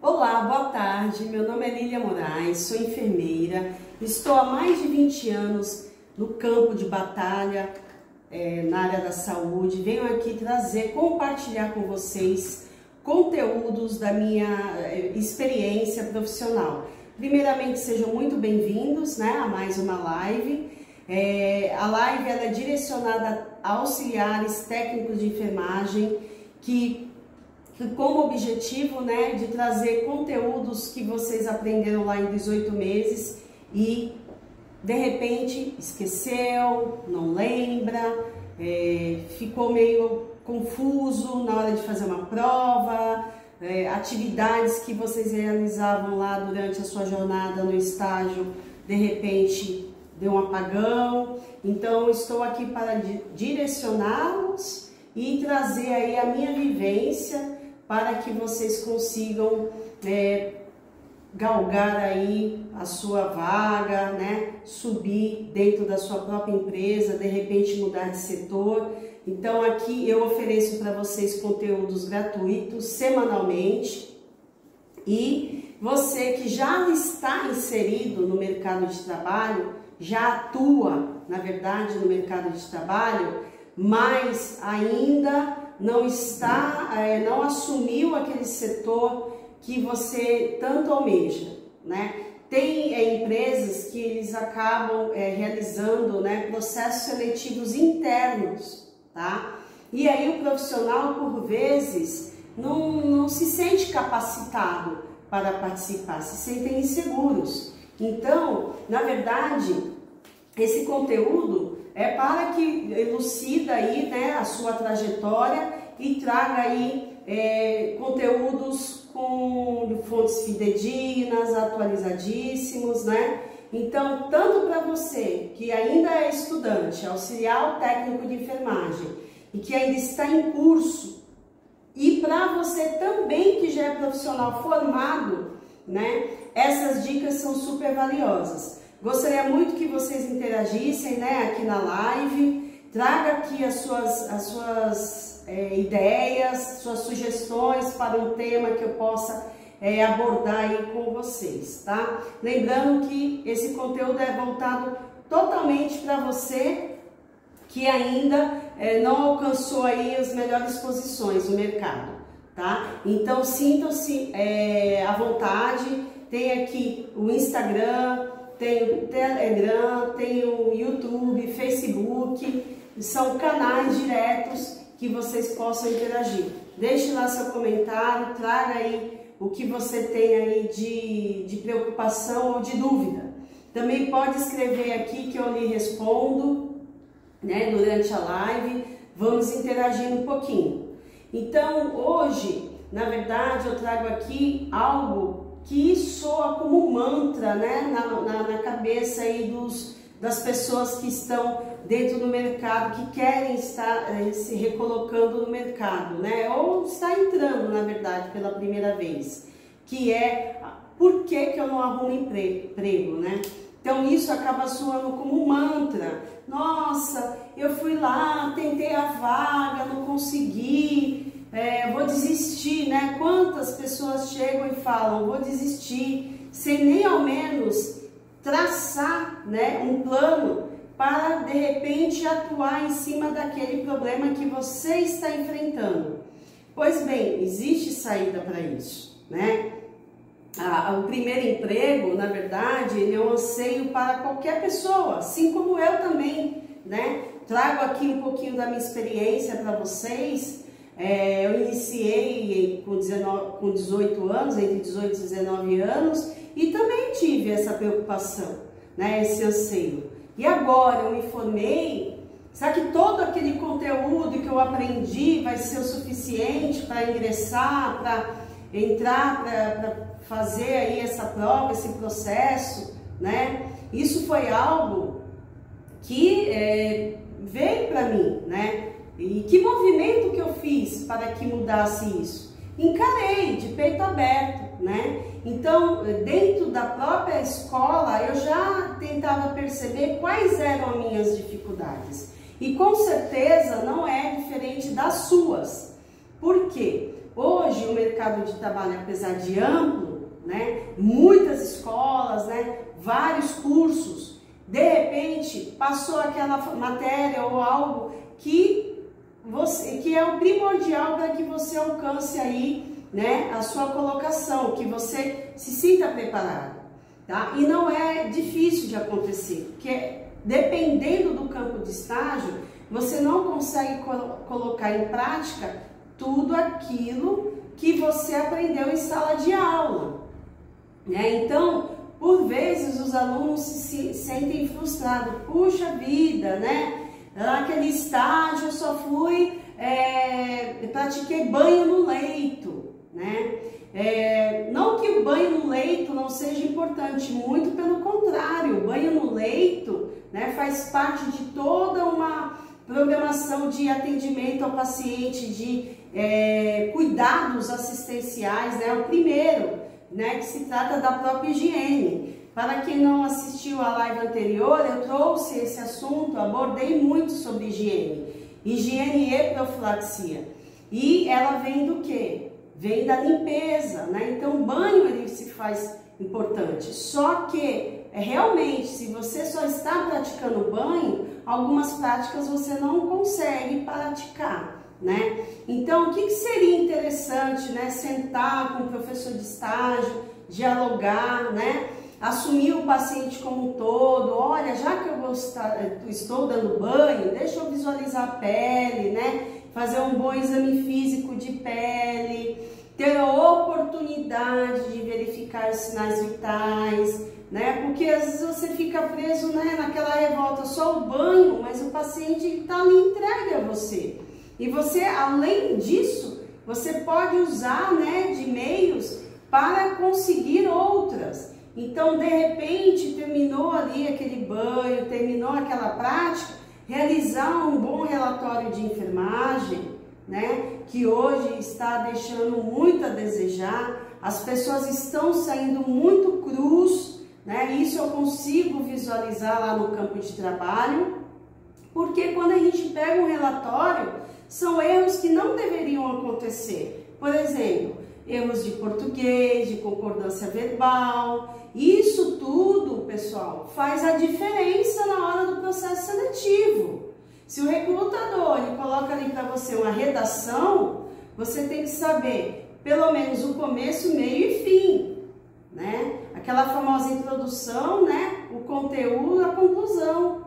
Olá, boa tarde. Meu nome é Lília Moraes, sou enfermeira. Estou há mais de 20 anos no campo de batalha, na área da saúde. Venho aqui compartilhar com vocês conteúdos da minha experiência profissional. Primeiramente, sejam muito bem-vindos, a mais uma live. A live ela é direcionada a auxiliares técnicos de enfermagem que como objetivo, de trazer conteúdos que vocês aprenderam lá em 18 meses e de repente esqueceu, não lembra, ficou meio confuso na hora de fazer uma prova, atividades que vocês realizavam lá durante a sua jornada no estágio, de repente deu um apagão. Então estou aqui para direcioná-los e trazer aí a minha vivência para que vocês consigam galgar aí a sua vaga, subir dentro da sua própria empresa, de repente mudar de setor. Então aqui eu ofereço para vocês conteúdos gratuitos semanalmente, e você que já está inserido no mercado de trabalho, já atua, na verdade, no mercado de trabalho, mas ainda não assumiu aquele setor que você tanto almeja, Tem empresas que eles acabam realizando, processos seletivos internos, tá? E aí o profissional, por vezes, não se sente capacitado para participar, se sentem inseguros. Então, na verdade, esse conteúdo é para que elucida aí, a sua trajetória e traga aí conteúdos com fontes fidedignas, atualizadíssimos, Então, tanto para você que ainda é estudante, auxiliar técnico de enfermagem e que ainda está em curso, e para você também que já é profissional formado, essas dicas são super valiosas. Gostaria muito que vocês interagissem, aqui na live, traga aqui as suas ideias, suas sugestões para um tema que eu possa abordar aí com vocês, tá? Lembrando que esse conteúdo é voltado totalmente para você que ainda não alcançou aí as melhores posições no mercado, tá? Então sintam-se à vontade. Tem aqui o Instagram, tem o Telegram, tem o YouTube, Facebook, são canais diretos que vocês possam interagir. Deixe lá seu comentário, traga aí o que você tem aí de preocupação ou de dúvida. Também pode escrever aqui que eu lhe respondo, durante a live, vamos interagir um pouquinho. Então, hoje, na verdade, eu trago aqui algo que soa como um mantra, na cabeça aí das pessoas que estão dentro do mercado, que querem estar se recolocando no mercado, ou está entrando, na verdade, pela primeira vez, que é por que eu não arrumo emprego, Então isso acaba soando como um mantra. Nossa, eu fui lá, tentei a vaga, não consegui, vou desistir, Quantas pessoas chegam e falam, vou desistir, sem nem ao menos traçar, um plano para, de repente, atuar em cima daquele problema que você está enfrentando. Pois bem, existe saída para isso, O primeiro emprego, na verdade, ele é um anseio para qualquer pessoa, assim como eu também, Trago aqui um pouquinho da minha experiência para vocês. Eu iniciei com 18 anos, entre 18 e 19 anos, e também tive essa preocupação, esse anseio. E agora eu me formei, será que todo aquele conteúdo que eu aprendi vai ser o suficiente para ingressar, para entrar, para fazer aí essa prova, esse processo, Isso foi algo que veio para mim, E que movimento que eu fiz para que mudasse isso? Encarei de peito aberto, Então, dentro da própria escola, eu já tentava perceber quais eram as minhas dificuldades. E com certeza não é diferente das suas. Por quê? hoje o mercado de trabalho, apesar de amplo, né, muitas escolas, né, vários cursos, de repente passou aquela matéria ou algo que é o primordial para que você alcance aí, né, a sua colocação, que você se sinta preparado, tá? E não é difícil de acontecer, porque dependendo do campo de estágio, você não consegue colocar em prática tudo aquilo que você aprendeu em sala de aula, né? Então, por vezes os alunos se sentem frustrados. Puxa vida, né? Naquele estágio eu só fui, pratiquei banho no leito, né? Não que o banho no leito não seja importante, muito pelo contrário, o banho no leito, né, faz parte de toda uma programação de atendimento ao paciente, de cuidados assistenciais, né? O primeiro, né, que se trata da própria higiene. Para quem não assistiu à live anterior, eu trouxe esse assunto, abordei muito sobre higiene e profilaxia. E ela vem do quê? Vem da limpeza, né? Então o banho ele se faz importante. Só que realmente, se você só está praticando banho, algumas práticas você não consegue praticar, né? Então, o que seria interessante, né? Sentar com o professor de estágio, dialogar, né? Assumir o paciente como um todo. Olha, já que eu estou dando banho, deixa eu visualizar a pele, né? Fazer um bom exame físico de pele, ter a oportunidade de verificar os sinais vitais, né? Porque às vezes você fica preso, né, naquela revolta, só o banho, mas o paciente está ali entregue a você. E você, além disso, você pode usar, né, de meios para conseguir outras. Então, de repente, terminou ali aquele banho, terminou aquela prática, realizar um bom relatório de enfermagem, né, que hoje está deixando muito a desejar. As pessoas estão saindo muito crus, né? Isso eu consigo visualizar lá no campo de trabalho, porque quando a gente pega um relatório, são erros que não deveriam acontecer. Por exemplo, erros de português, de concordância verbal. Isso tudo, pessoal, faz a diferença na hora do processo seletivo. Se o recrutador ele coloca ali para você uma redação, você tem que saber pelo menos o começo, meio e fim, né? Aquela famosa introdução, né? O conteúdo, a conclusão.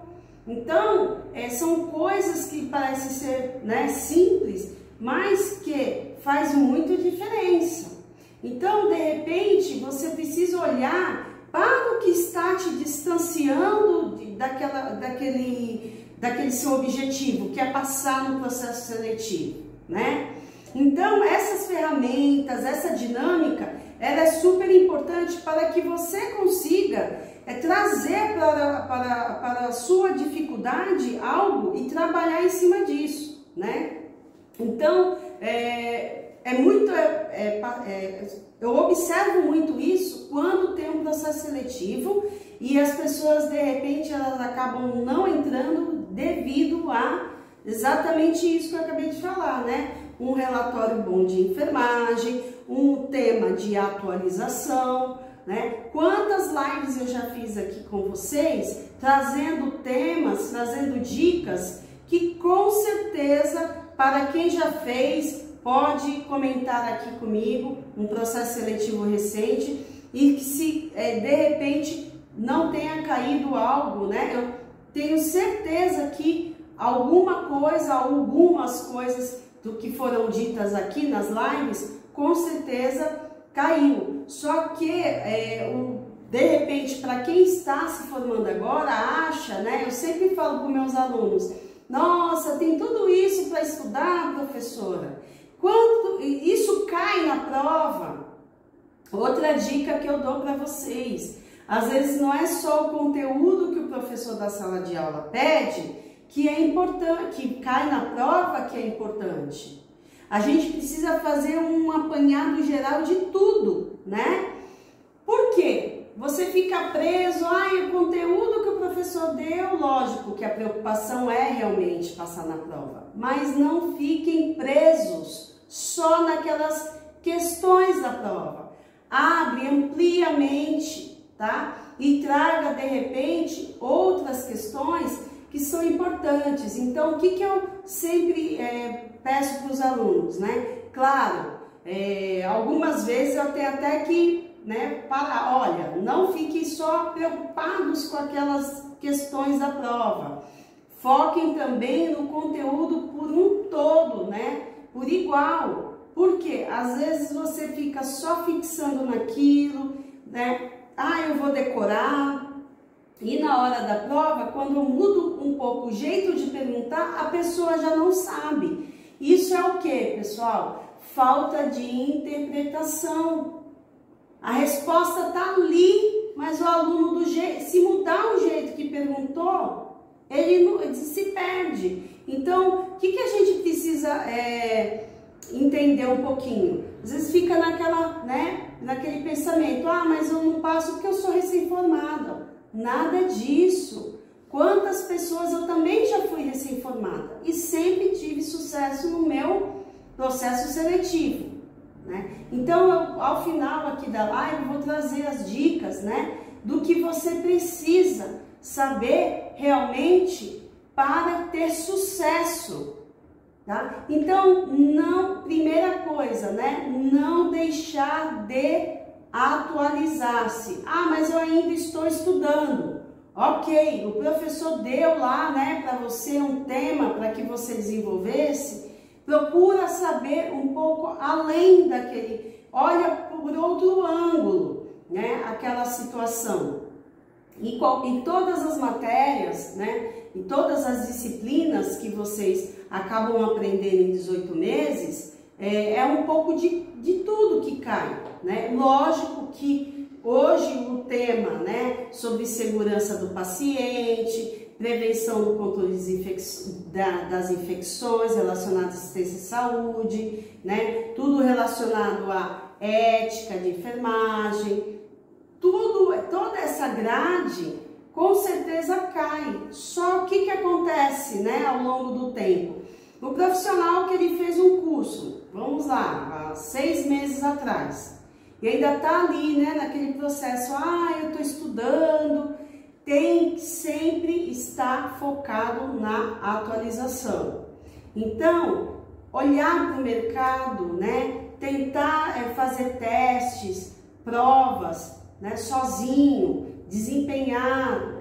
Então, são coisas que parecem ser, né, simples, mas que faz muita diferença. Então, de repente, você precisa olhar para o que está te distanciando daquele seu objetivo, que é passar no processo seletivo, né? Então, essas ferramentas, essa dinâmica, ela é super importante para que você consiga trazer para a sua dificuldade algo e trabalhar em cima disso, né? Então, eu observo muito isso quando tem um processo seletivo e as pessoas, de repente, elas acabam não entrando devido a exatamente isso que eu acabei de falar, né? Um relatório bom de enfermagem, um tema de atualização, né? Quantas lives eu já fiz aqui com vocês, trazendo temas, trazendo dicas que com certeza, para quem já fez, pode comentar aqui comigo um processo seletivo recente e que se de repente não tenha caído algo, né? Eu tenho certeza que algumas coisas do que foram ditas aqui nas lives, com certeza caiu. Só que de repente, para quem está se formando agora, acha, né? Eu sempre falo para os meus alunos, nossa, tem tudo isso para estudar, professora. Quando isso cai na prova, outra dica que eu dou para vocês, às vezes não é só o conteúdo que o professor da sala de aula pede que é importante, que cai na prova que é importante. A gente precisa fazer um apanhado geral de tudo, né? Por quê? Você fica preso, o conteúdo que o professor deu, lógico que a preocupação é realmente passar na prova, mas não fiquem presos só naquelas questões da prova. Abre, amplia a mente, tá? E traga, de repente, outras questões que são importantes. Então, o que eu sempre peço para os alunos, né? Claro, algumas vezes eu tenho até que, né, parar. Olha, não fiquem só preocupados com aquelas questões da prova. Foquem também no conteúdo por um todo, né? Por igual. Porque às vezes você fica só fixando naquilo, né? Ah, eu vou decorar. E na hora da prova, quando eu mudo um pouco o jeito de perguntar, a pessoa já não sabe. Isso é o que, pessoal? Falta de interpretação. A resposta está ali, mas o aluno, se mudar o jeito que perguntou, ele se perde. Então, o que a gente precisa entender um pouquinho? Às vezes fica naquele pensamento, ah, mas eu não passo porque eu sou recém-formada. Nada disso. Quantas pessoas eu também já fui recém-formada e sempre tive sucesso no meu processo seletivo, né? Então, ao final aqui da live, eu vou trazer as dicas, né, do que você precisa saber realmente para ter sucesso, tá? Então, primeira coisa, né, não deixar de atualizar-se. Ah, mas eu ainda estou estudando. Ok, o professor deu lá, né, para você um tema para que você desenvolvesse. Procura saber um pouco além daquele, olha por outro ângulo, né, aquela situação. E em todas as matérias, né, em todas as disciplinas que vocês acabam aprendendo em 18 meses, é um pouco de tudo que cai, né? Lógico que hoje o tema, né, sobre segurança do paciente, prevenção do controle das infecções relacionadas à assistência à saúde, né, tudo relacionado à ética de enfermagem, toda essa grade com certeza cai. Só o que acontece, né, ao longo do tempo? O profissional que ele fez um curso, vamos lá, há 6 meses atrás, e ainda está ali, né, naquele processo, eu estou estudando, tem que sempre estar focado na atualização. Então, olhar para o mercado, né, tentar fazer testes, provas, né, sozinho, desempenhar,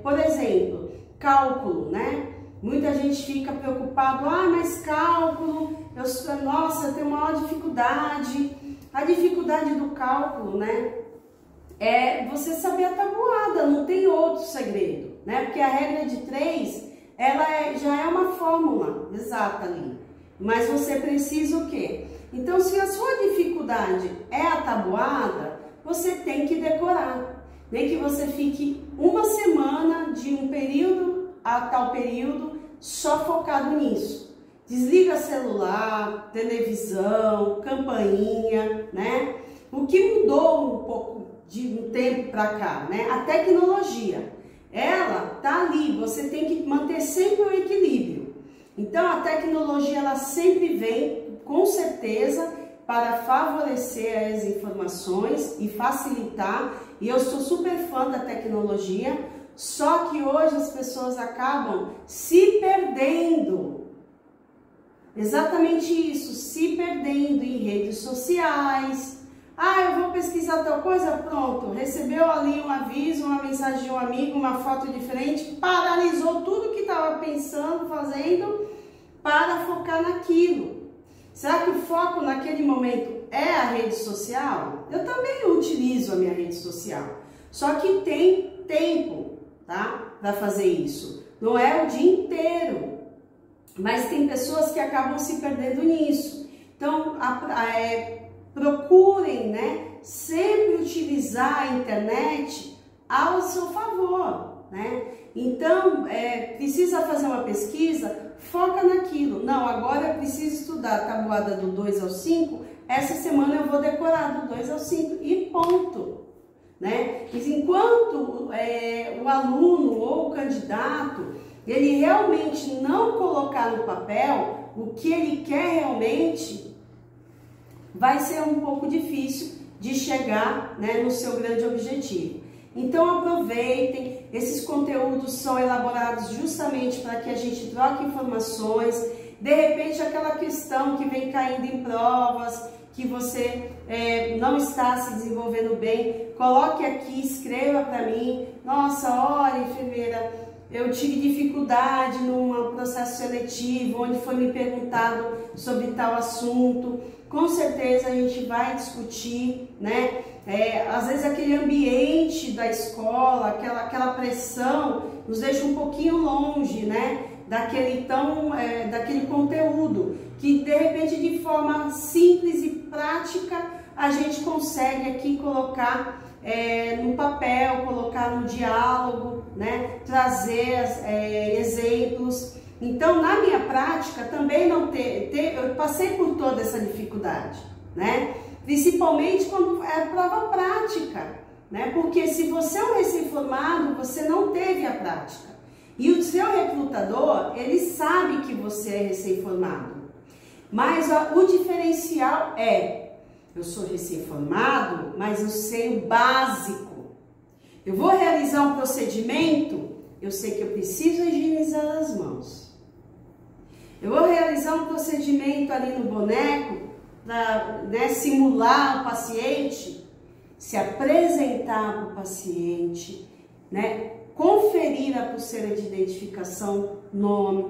por exemplo, cálculo, né? Muita gente fica preocupado, mas cálculo, nossa, eu tenho maior dificuldade. A dificuldade do cálculo, né, é você saber a tabuada, não tem outro segredo, né? Porque a regra de 3, ela já é uma fórmula exata ali, mas você precisa o quê? Então, se a sua dificuldade é a tabuada, você tem que decorar, nem que você fique uma semana de um período a tal período só focado nisso. Desliga celular, televisão, campainha, né? O que mudou um pouco de um tempo para cá, né? A tecnologia, ela tá ali, você tem que manter sempre o equilíbrio. Então, a tecnologia, ela sempre vem, com certeza, para favorecer as informações e facilitar. E eu sou super fã da tecnologia, só que hoje as pessoas acabam se perdendo. Exatamente isso, se perdendo em redes sociais. Eu vou pesquisar tal coisa, pronto, recebeu ali um aviso, uma mensagem de um amigo, uma foto diferente, paralisou tudo que estava pensando, fazendo, para focar naquilo. Será que o foco naquele momento é a rede social? Eu também utilizo a minha rede social, só que tem tempo, tá, para fazer isso. Não é o dia inteiro, mas tem pessoas que acabam se perdendo nisso. Então, procurem, né, sempre utilizar a internet ao seu favor, né? Então, precisa fazer uma pesquisa, foca naquilo. Não, agora eu preciso estudar a tabuada do 2 ao 5, essa semana eu vou decorar do 2 ao 5 e ponto, né? Mas enquanto o aluno ou o candidato, ele realmente não colocar no papel o que ele quer realmente, vai ser um pouco difícil de chegar, né, no seu grande objetivo. Então aproveitem, esses conteúdos são elaborados justamente para que a gente troque informações. De repente aquela questão que vem caindo em provas, que você não está se desenvolvendo bem, coloque aqui, escreva para mim: nossa, olha, enfermeira, eu tive dificuldade num processo seletivo, onde foi me perguntado sobre tal assunto. Com certeza a gente vai discutir, né? Às vezes aquele ambiente da escola, aquela pressão, nos deixa um pouquinho longe, né? Daquele conteúdo, que de repente de forma simples e prática a gente consegue aqui colocar no papel, colocar no diálogo, né? Trazer exemplos. Então, na minha prática, também eu passei por toda essa dificuldade, né? Principalmente quando é prova prática, né? Porque se você é um recém-formado, você não teve a prática. E o seu recrutador, ele sabe que você é recém-formado. Mas o diferencial eu sou recém-formado, mas eu sei o básico. Eu vou realizar um procedimento, eu sei que eu preciso higienizar as mãos. Eu vou realizar um procedimento ali no boneco, para, né, simular o paciente, se apresentar para o paciente, né, conferir a pulseira de identificação, nome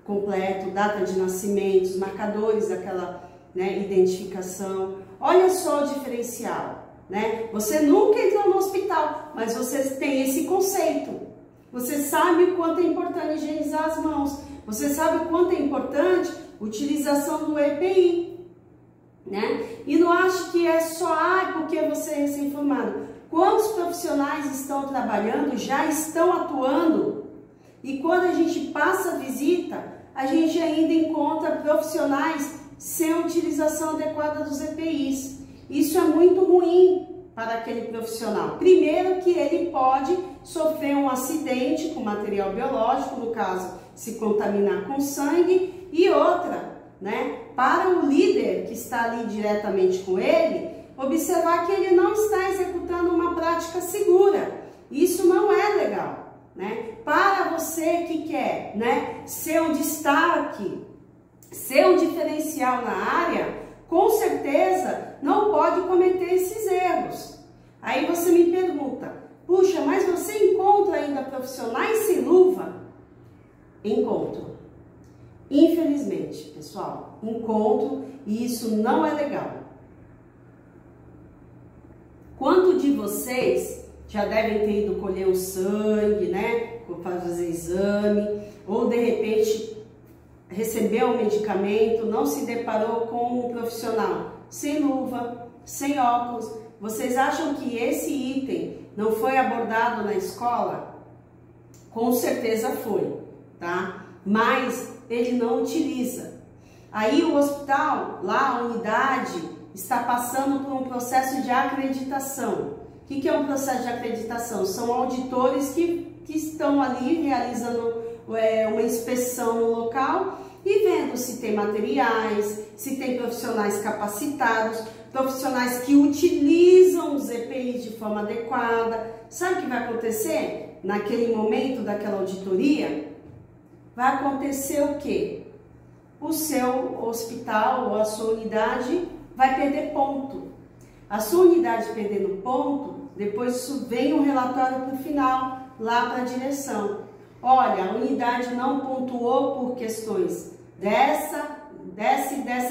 completo, data de nascimento, os marcadores daquela, né, identificação. Olha só o diferencial, né? Você nunca entrou no hospital, mas você tem esse conceito. Você sabe o quanto é importante higienizar as mãos. Você sabe o quanto é importante a utilização do EPI, né? E não acho que é só porque você é recém-formado. Quantos profissionais estão trabalhando, já estão atuando? E quando a gente passa a visita, a gente ainda encontra profissionais sem utilização adequada dos EPIs. Isso é muito ruim para aquele profissional. Primeiro que ele pode sofrer um acidente com material biológico, no caso, se contaminar com sangue, e outra, né, para o líder que está ali diretamente com ele, observar que ele não está executando uma prática segura. Isso não é legal, né? Para você que quer, né, ser um destaque, ser um diferencial na área, com certeza não pode cometer esses erros. Aí você me pergunta: puxa, mas você encontra ainda profissionais sem luva? Encontro. Infelizmente, pessoal, encontro, e isso não é legal. Quantos de vocês já devem ter ido colher o sangue, né, para fazer exame, ou de repente recebeu um medicamento, não se deparou com um profissional sem luva, sem óculos? Vocês acham que esse item não foi abordado na escola? Com certeza foi, tá? Mas ele não utiliza. Aí o hospital, lá a unidade, está passando por um processo de acreditação. O que é um processo de acreditação? São auditores que estão ali realizando uma inspeção no local e vendo se tem materiais, se tem profissionais capacitados, profissionais que utilizam os EPIs de forma adequada. Sabe o que vai acontecer naquele momento daquela auditoria? Vai acontecer o quê? O seu hospital ou a sua unidade vai perder ponto. A sua unidade perdendo ponto, depois isso vem um relatório para o final, lá para a direção. Olha, a unidade não pontuou por questões dessa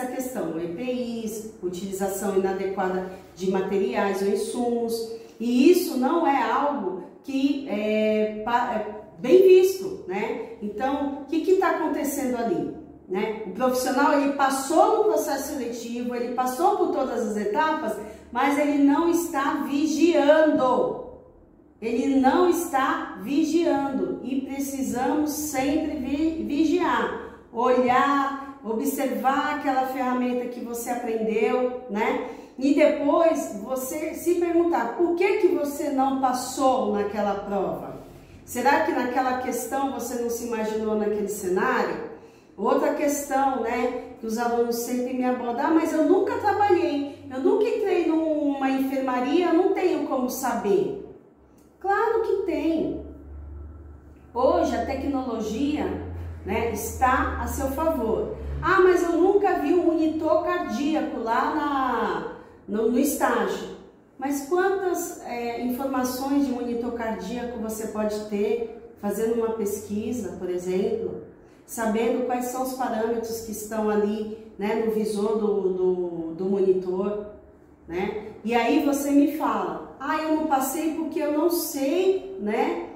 questão, EPIs, utilização inadequada de materiais ou insumos, e isso não é algo que é bem visto, né? Então, o que está acontecendo ali? Né? O profissional, ele passou no processo seletivo, ele passou por todas as etapas, mas ele não está vigiando. Ele não está vigiando e precisamos sempre vigiar, olhar, observar aquela ferramenta que você aprendeu, né? E depois você se perguntar: por que você não passou naquela prova? Será que naquela questão você não se imaginou naquele cenário? Outra questão, né? Que os alunos sempre me abordam, ah, mas eu nunca trabalhei, eu nunca entrei numa enfermaria, eu não tenho como saber. Claro que tem. Hoje a tecnologia, né, está a seu favor. Ah, mas eu nunca vi um monitor cardíaco lá no estágio. Mas quantas informações de monitor cardíaco você pode ter fazendo uma pesquisa, por exemplo, sabendo quais são os parâmetros que estão ali, né, no visor do monitor, né? E aí você me fala, ah, eu não passei porque eu não sei, né,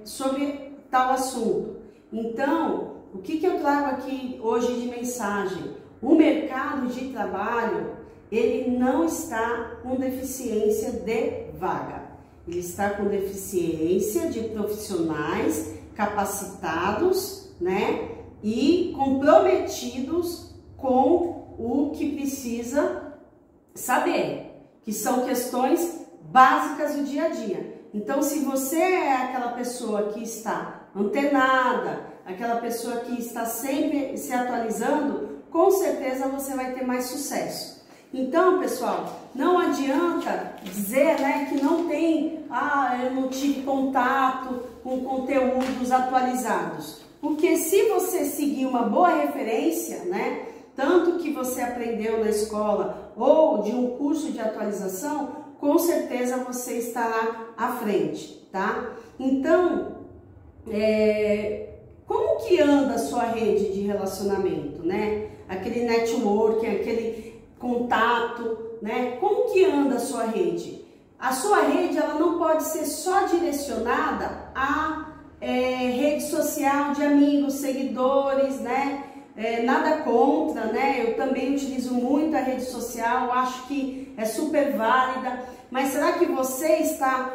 sobre tal assunto. Então, o que eu trago aqui hoje de mensagem? O mercado de trabalho, ele não está com deficiência de vaga. Ele está com deficiência de profissionais capacitados, né, e comprometidos com o que precisa saber, que são questões básicas do dia a dia. Então, se você é aquela pessoa que está antenada, aquela pessoa que está sempre se atualizando, com certeza você vai ter mais sucesso. Então, pessoal, não adianta dizer, né, que não tem, eu não tive contato com conteúdos atualizados. Porque se você seguir uma boa referência, né, tanto que você aprendeu na escola ou de um curso de atualização, com certeza você estará à frente, tá? Então, como que anda a sua rede de relacionamento, né? Aquele networking, aquele contato, né? Como que anda a sua rede? A sua rede, ela não pode ser só direcionada a rede social de amigos, seguidores, né? Nada contra, né? Eu também utilizo muito a rede social, acho que é super válida, mas será que você está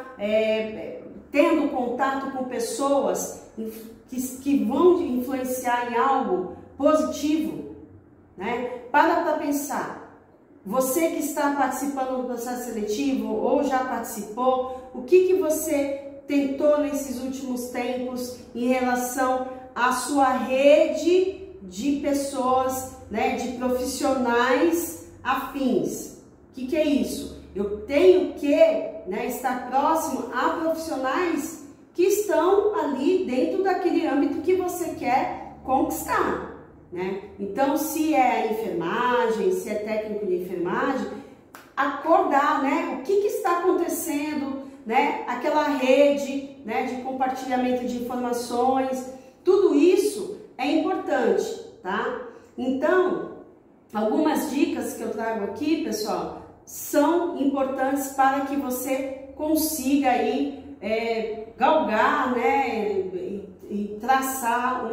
tendo contato com pessoas que vão influenciar em algo positivo, né? Para pensar. Você que está participando do processo seletivo ou já participou, o que você tentou nesses últimos tempos em relação à sua rede de pessoas, né, de profissionais afins? O que é isso? Eu tenho que, né, estar próximo a profissionais que estão ali dentro daquele âmbito que você quer conquistar. Né? Então, se é enfermagem, se é técnico de enfermagem, acordar, né? O que está acontecendo, né? Aquela rede, né, de compartilhamento de informações, tudo isso é importante, tá? Então, algumas dicas que eu trago aqui, pessoal, são importantes para que você consiga aí galgar, né, e traçar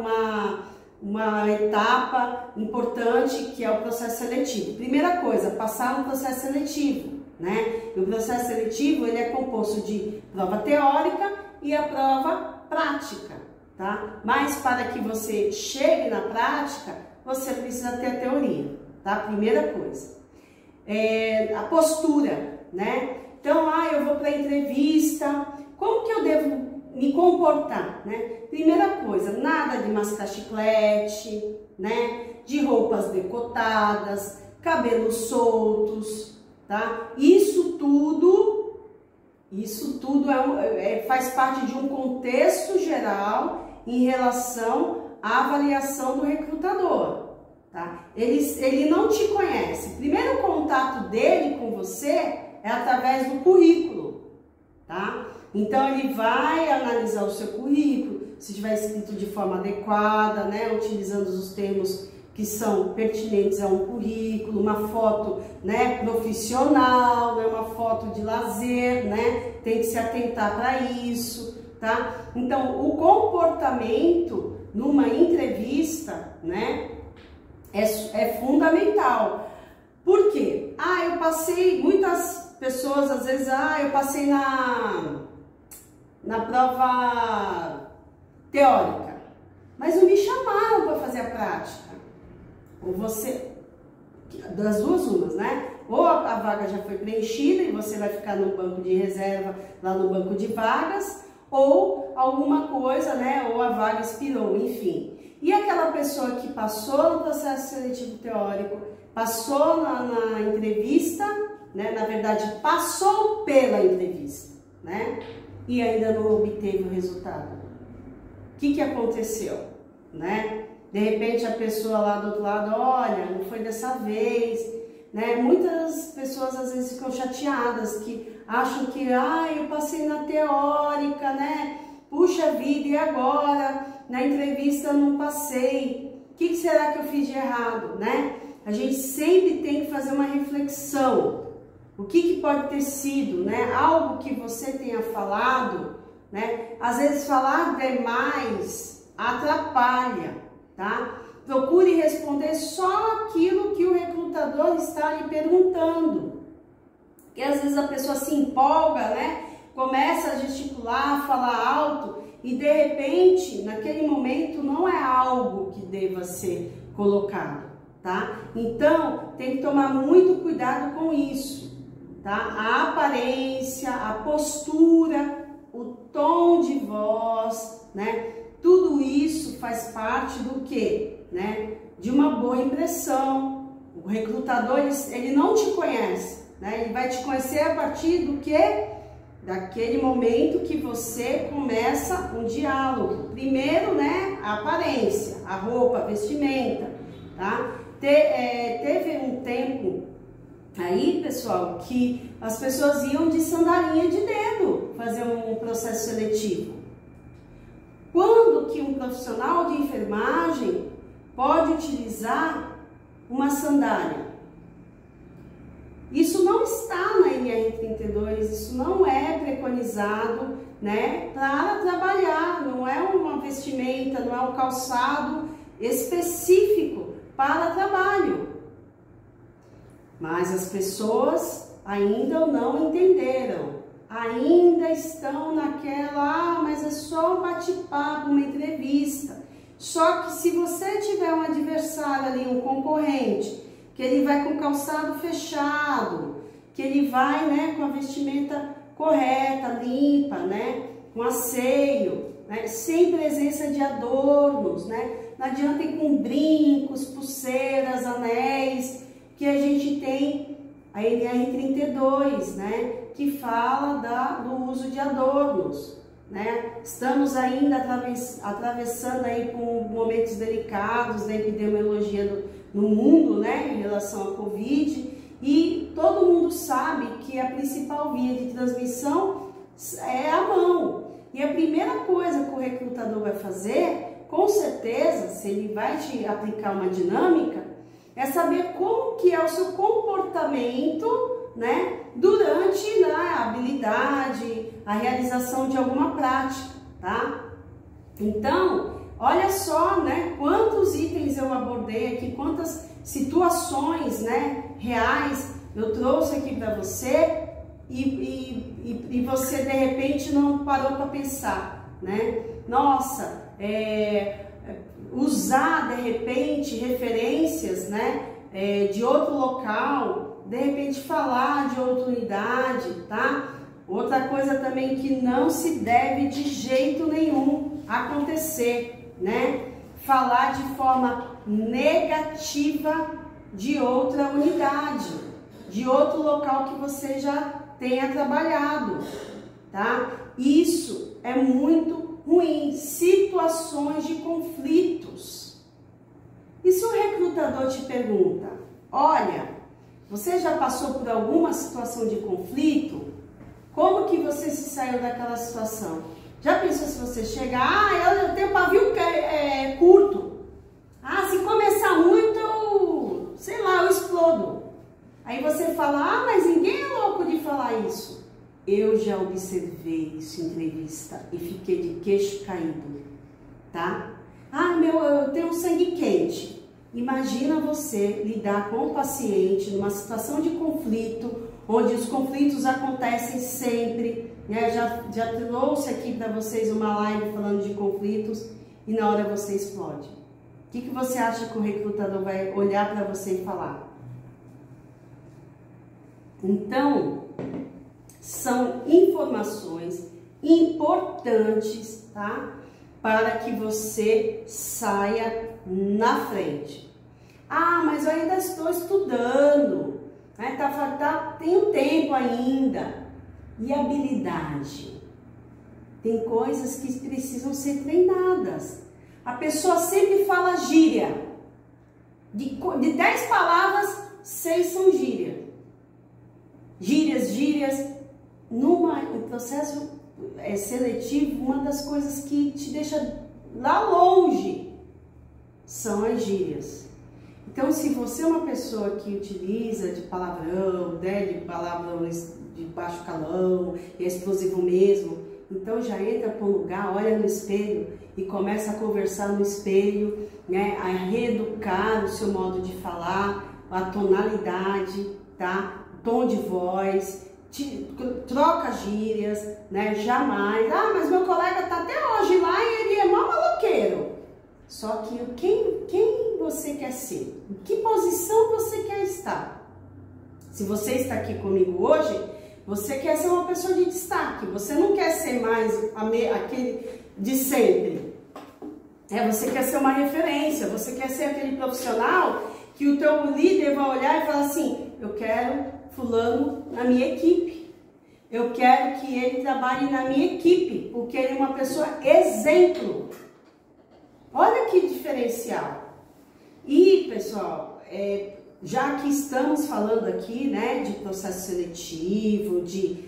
uma etapa importante, que é o processo seletivo. Primeira coisa, passar no processo seletivo, né? E o processo seletivo, ele é composto de prova teórica e a prova prática, tá? Mas para que você chegue na prática, você precisa ter a teoria, tá? Primeira coisa. A postura, né? Então, eu vou para a entrevista, como que eu devo me comportar, né? Primeira coisa, nada de mascar chiclete, né? De roupas decotadas, cabelos soltos, tá? Isso tudo faz parte de um contexto geral em relação à avaliação do recrutador, tá? Ele não te conhece. O primeiro contato dele com você é através do currículo, tá? Então, ele vai analisar o seu currículo, se estiver escrito de forma adequada, né, utilizando os termos que são pertinentes a um currículo, uma foto, né, profissional, né, uma foto de lazer, né, tem que se atentar para isso, tá? Então, o comportamento numa entrevista, né, é fundamental. Por quê? Eu passei, muitas pessoas às vezes, eu passei na prova teórica, mas não me chamaram para fazer a prática. Ou você, das duas umas, né? Ou a vaga já foi preenchida e você vai ficar no banco de reserva, lá no banco de vagas, ou alguma coisa, né? Ou a vaga expirou, enfim. E aquela pessoa que passou no processo seletivo teórico, passou na entrevista, né? Na verdade, passou pela entrevista, né? E ainda não obteve o resultado. O que aconteceu, né? De repente a pessoa lá do outro lado, olha, não foi dessa vez, né? Muitas pessoas às vezes ficam chateadas, que acham que, eu passei na teórica, né? Puxa vida, e agora? Na entrevista eu não passei. O que será que eu fiz de errado, né? A gente sempre tem que fazer uma reflexão. O que pode ter sido, né? Algo que você tenha falado, né? Às vezes falar demais atrapalha, tá? Procure responder só aquilo que o recrutador está lhe perguntando. Porque às vezes a pessoa se empolga, né? Começa a gesticular, falar alto e de repente, naquele momento, não é algo que deva ser colocado, tá? Então, tem que tomar muito cuidado com isso, tá? A aparência, a postura, o tom de voz, né? Tudo isso faz parte do quê? Né? De uma boa impressão. O recrutador, ele não te conhece, né? Ele vai te conhecer a partir do quê? Daquele momento que você começa um diálogo. Primeiro, né, a aparência, a roupa, a vestimenta, tá? Teve um tempo aí, pessoal, que as pessoas iam de sandalinha de dedo fazer um processo seletivo. Quando que um profissional de enfermagem pode utilizar uma sandália? Isso não está na NR32, isso não é preconizado, né, para trabalhar, não é uma vestimenta, não é um calçado específico para trabalho. Mas as pessoas ainda não entenderam, ainda estão naquela, mas é só um bate-papo, uma entrevista. Só que se você tiver um adversário ali, um concorrente, que ele vai com calçado fechado, que ele vai, né, com a vestimenta correta, limpa, né, com asseio, né, sem presença de adornos, né, não adianta ir com brincos, pulseiras, anéis, que a gente tem a NR32, né, que fala do uso de adornos, né. Estamos ainda atravessando aí por momentos delicados da epidemiologia no mundo, né, em relação à Covid, e todo mundo sabe que a principal via de transmissão é a mão. E a primeira coisa que o recrutador vai fazer, com certeza, se ele vai te aplicar uma dinâmica, é saber como que é o seu comportamento, né, durante a habilidade, a realização de alguma prática, tá? Então, olha só, né, quantos itens eu abordei aqui, quantas situações, né, reais eu trouxe aqui para você e você de repente não parou para pensar, né? Nossa, usar de repente referências, né, de outro local, de repente falar de outra unidade, tá? Outra coisa também que não se deve de jeito nenhum acontecer, né? Falar de forma negativa de outra unidade, de outro local que você já tenha trabalhado, tá? Isso é muito ruim. Situações de conflitos. E se o recrutador te pergunta, olha, você já passou por alguma situação de conflito? Como que você se saiu daquela situação? Já pensou se você chega, eu tenho pavio curto. Se começar muito, sei lá, eu explodo. Aí você fala, mas ninguém é louco de falar isso. Eu já observei isso em entrevista e fiquei de queixo caído, tá? Eu tenho sangue quente. Imagina você lidar com o paciente numa situação de conflito, onde os conflitos acontecem sempre, né? Já trouxe aqui para vocês uma live falando de conflitos e na hora você explode. O que você acha que o recrutador vai olhar para você e falar? Então, são informações importantes, tá? para que você saia na frente. Ah, mas eu ainda estou estudando, né? Tenho tempo ainda. E habilidade? Tem coisas que precisam ser treinadas. A pessoa sempre fala gíria. De 10 palavras, 6 são gíria. Gírias. No processo seletivo, uma das coisas que te deixa lá longe são as gírias. Então, se você é uma pessoa que utiliza de palavrão, né, de palavrão de baixo calão, e é explosivo mesmo, então já entra para um lugar, olha no espelho e começa a conversar no espelho, né, a reeducar o seu modo de falar, a tonalidade, tá? Tom de voz, troca gírias, né? Jamais. Ah, mas meu colega tá até hoje lá e ele é mó maloqueiro. Só que quem você quer ser? Em que posição você quer estar? Se você está aqui comigo hoje, você quer ser uma pessoa de destaque. Você não quer ser mais aquele de sempre. Você quer ser uma referência. Você quer ser aquele profissional que o teu líder vai olhar e falar assim: eu quero fulano na minha equipe. Eu quero que ele trabalhe na minha equipe, porque ele é uma pessoa exemplo. Olha que diferencial. E, pessoal, já que estamos falando aqui, né, de processo seletivo, de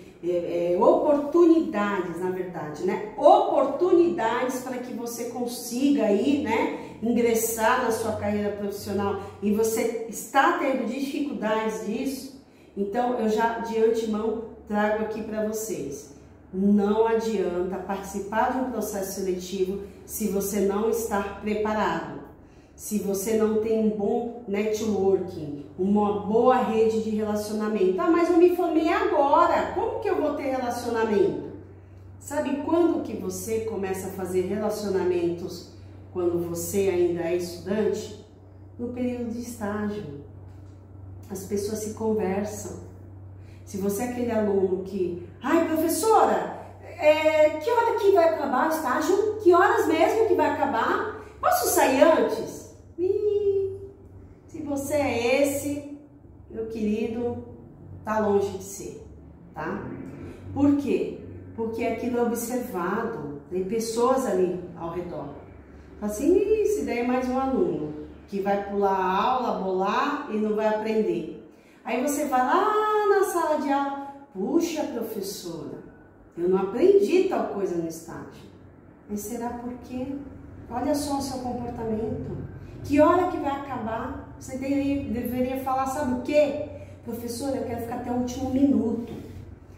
oportunidades, na verdade, né, oportunidades para que você consiga aí, né, ingressar na sua carreira profissional e você está tendo dificuldades disso, então eu já de antemão trago aqui para vocês. Não adianta participar de um processo seletivo se você não está preparado, se você não tem um bom networking, uma boa rede de relacionamento. Ah, mas eu me formei agora, como que eu vou ter relacionamento? Sabe quando que você começa a fazer relacionamentos quando você ainda é estudante? No período de estágio. As pessoas se conversam. Se você é aquele aluno que... Ai, professora, que hora que vai acabar o estágio? Que horas mesmo que vai acabar? Posso sair antes? Se você é esse, meu querido, tá longe de ser, tá? Por quê? Porque aquilo é observado, tem pessoas ali ao redor. Assim, se der mais um aluno que vai pular a aula, bolar e não vai aprender. Aí você vai lá na sala de aula, puxa, professora, eu não aprendi tal coisa no estágio. Mas será por quê? Olha só o seu comportamento. Que hora que vai acabar? Você deveria falar, sabe o quê? Professora, eu quero ficar até o último minuto.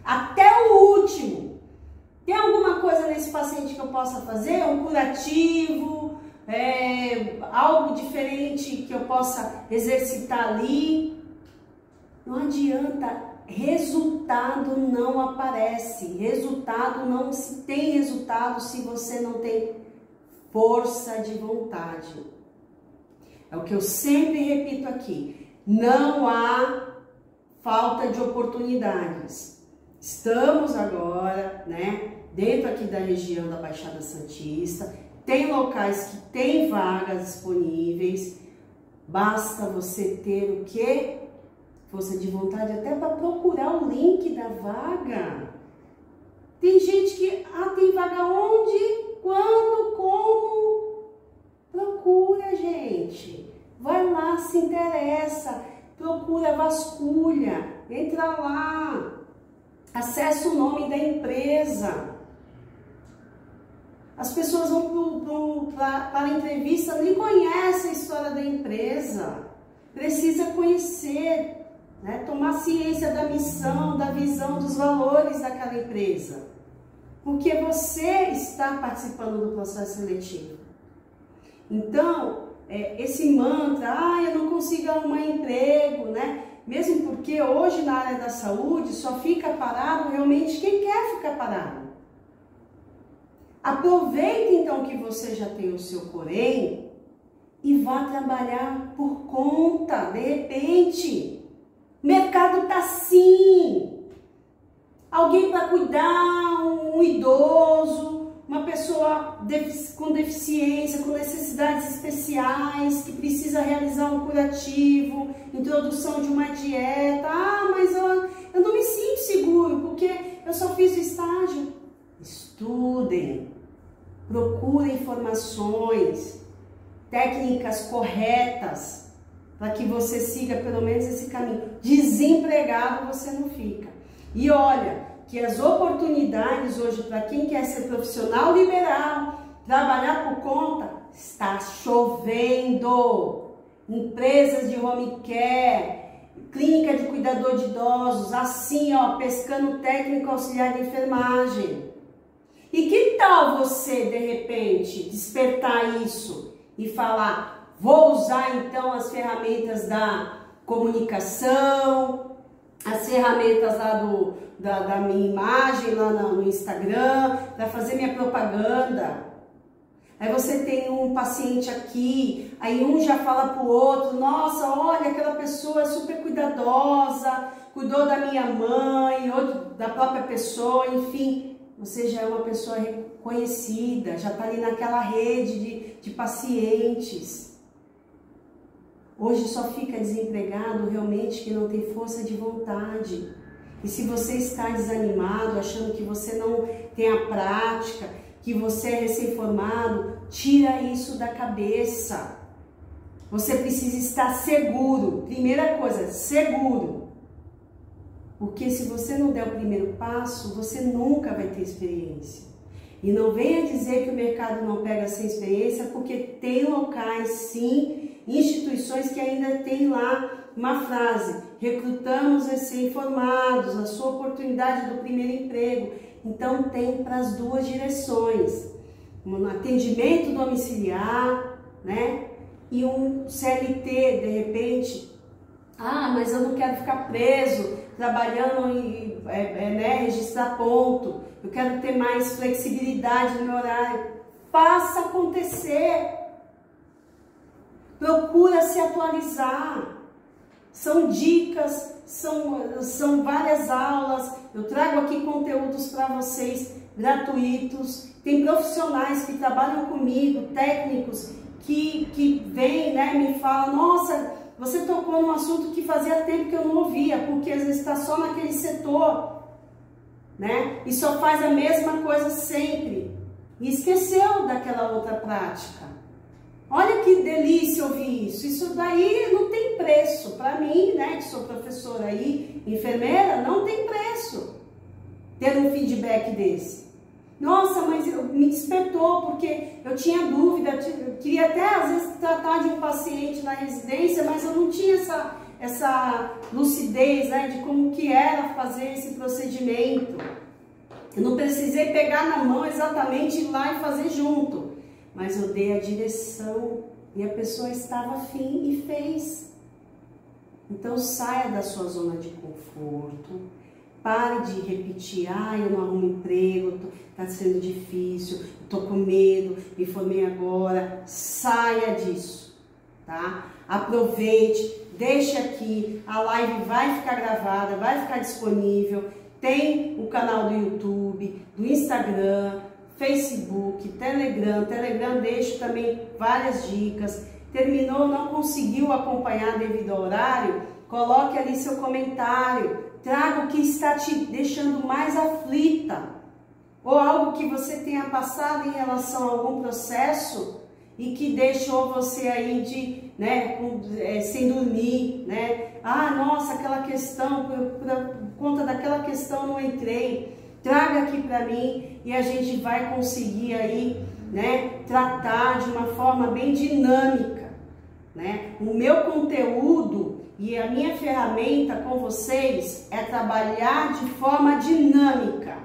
Até o último. Tem alguma coisa nesse paciente que eu possa fazer? Um curativo? Algo diferente que eu possa exercitar ali? Não adianta. Resultado não aparece. Resultado não se tem resultado se você não tem força de vontade. É o que eu sempre repito aqui. Não há falta de oportunidades. Estamos agora, né, dentro aqui da região da Baixada Santista. Tem locais que tem vagas disponíveis. Basta você ter o quê? Força de vontade até para procurar o link da vaga. Tem gente que, tem vaga onde? Quando? Como? Procura, gente. Vai lá, se interessa. Procura, vasculha. Entra lá. Acessa o nome da empresa. As pessoas vão para a entrevista, nem conhecem a história da empresa. Precisa conhecer. Né? Tomar ciência da missão, da visão, dos valores daquela empresa. Porque você está participando do processo seletivo. Então, esse mantra, eu não consigo arrumar emprego, né? Mesmo porque hoje na área da saúde só fica parado realmente quem quer ficar parado. Aproveite então que você já tem o seu porém e vá trabalhar por conta, de repente. O mercado tá assim. Alguém para cuidar, um idoso, uma pessoa com deficiência, com necessidades especiais, que precisa realizar um curativo, introdução de uma dieta. Ah, mas eu não me sinto seguro, porque eu só fiz o estágio. Estudem, procurem informações, técnicas corretas, para que você siga pelo menos esse caminho. Desempregado você não fica. E olha, que as oportunidades hoje para quem quer ser profissional liberal, trabalhar por conta, está chovendo. Empresas de home care, clínica de cuidador de idosos, assim ó, pescando técnico auxiliar de enfermagem. E que tal você, de repente, despertar isso e falar, vou usar então as ferramentas da comunicação, as ferramentas lá da minha imagem lá no Instagram, para fazer minha propaganda. Aí você tem um paciente aqui, aí um já fala para o outro, nossa, olha, aquela pessoa é super cuidadosa, cuidou da minha mãe, ou da própria pessoa, enfim. Você já é uma pessoa reconhecida, já está ali naquela rede de pacientes. Hoje só fica desempregado realmente que não tem força de vontade. E se você está desanimado, achando que você não tem a prática, que você é recém-formado, tira isso da cabeça. Você precisa estar seguro. Primeira coisa, seguro. Porque se você não der o primeiro passo, você nunca vai ter experiência. E não venha dizer que o mercado não pega sem experiência, porque tem locais, sim, instituições que ainda tem lá uma frase, recrutamos recém-formados, a sua oportunidade do primeiro emprego. Então tem para as duas direções, um atendimento domiciliar, né? E um CLT, de repente, ah, mas eu não quero ficar preso, trabalhando em registrar ponto, eu quero ter mais flexibilidade no meu horário. Faça acontecer. Procura se atualizar. São dicas, são várias aulas. Eu trago aqui conteúdos para vocês gratuitos. Tem profissionais que trabalham comigo, técnicos, que vêm, né, me falam, nossa, você tocou num assunto que fazia tempo que eu não ouvia, porque às vezes está só naquele setor, né? E só faz a mesma coisa sempre. E esqueceu daquela outra prática. Olha que delícia ouvir isso. Isso daí não tem preço. Para mim, né, que sou professora aí, enfermeira, não tem preço ter um feedback desse. Nossa, mas me despertou porque eu tinha dúvida, eu queria até às vezes tratar de um paciente na residência, mas eu não tinha essa lucidez, né, de como que era fazer esse procedimento. Eu não precisei pegar na mão exatamente ir lá e fazer junto, mas eu dei a direção e a pessoa estava afim e fez. Então saia da sua zona de conforto. Pare de repetir, eu não arrumo emprego, tá sendo difícil, tô com medo, me formei agora. Saia disso, tá? Aproveite, deixe aqui, a live vai ficar gravada, vai ficar disponível. Tem o canal do YouTube, do Instagram, Facebook, Telegram deixo também várias dicas. Terminou, não conseguiu acompanhar devido ao horário? Coloque ali seu comentário. Traga o que está te deixando mais aflita, ou algo que você tenha passado em relação a algum processo e que deixou você aí sem dormir, né? Ah, nossa, aquela questão, por conta daquela questão não entrei. Traga aqui para mim e a gente vai conseguir aí, né, tratar de uma forma bem dinâmica, né? O meu conteúdo e a minha ferramenta com vocês é trabalhar de forma dinâmica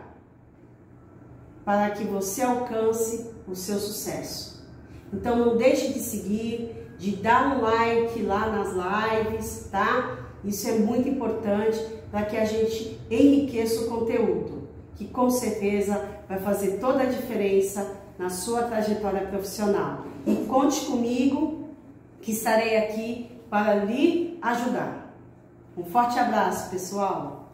para que você alcance o seu sucesso. Então não deixe de seguir, de dar um like lá nas lives, tá? Isso é muito importante para que a gente enriqueça o conteúdo, que com certeza vai fazer toda a diferença na sua trajetória profissional. E conte comigo que estarei aqui para lhe ajudar. Um forte abraço, pessoal!